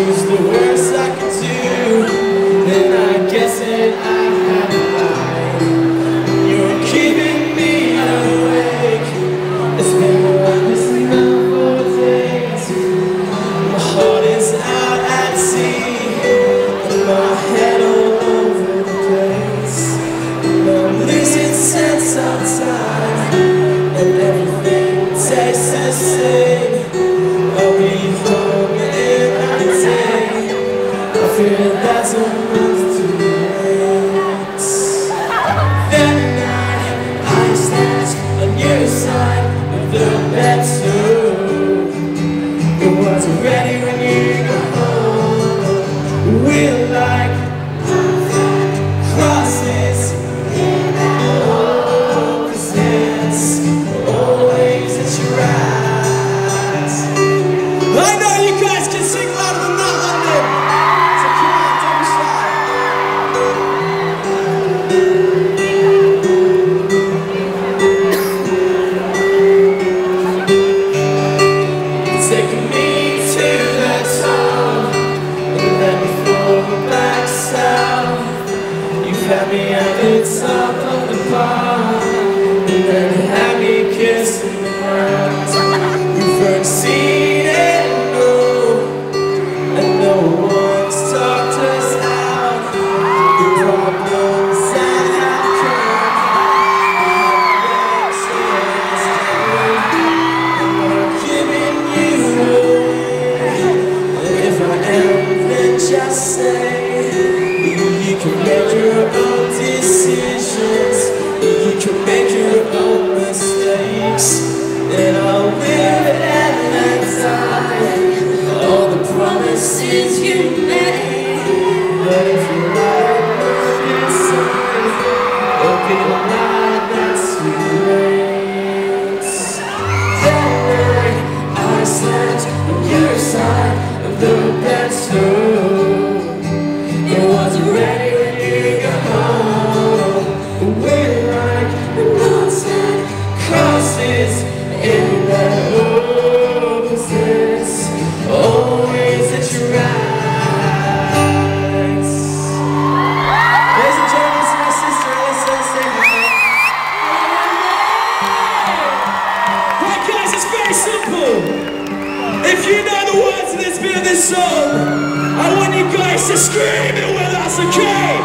was the worst I could do, and I guess that I had lied. You're keeping me awake. It's been this now for days. My heart is out at sea, and my head all over the place. And I'm losing sense of time, and everything tastes the same. I'll be home in a day. I feel that's a month too late. That night I slept on your side of the bed too. It wasn't ready when you got home. We're like crosses in opposites, always at your eyes. I know you guys can sing louder than that, London. So come on, don't be shy. Taking me to the top, and then we fall back south. You've had me at the top of the bar, and then you had me kissing the ground. You've heard seen it, and no one's talked us out. The problems that have come, and I'm giving you away. If I am, then just say you can make your own decisions, you can make your own mistakes, and I'll live and let die all the promises you made. But if you lie, inside, there'll be a lie that's too late. That night I slept on your side of the bed too. It wasn't ready when you got home. We're like nonsense crosses in the opposites, always at your eyes. Ladies and gentlemen, this is my sister Ellisa. Say hi. Right guys, it's very simple. If you know the words of this bit of this song, I want you guys to scream it with us, okay?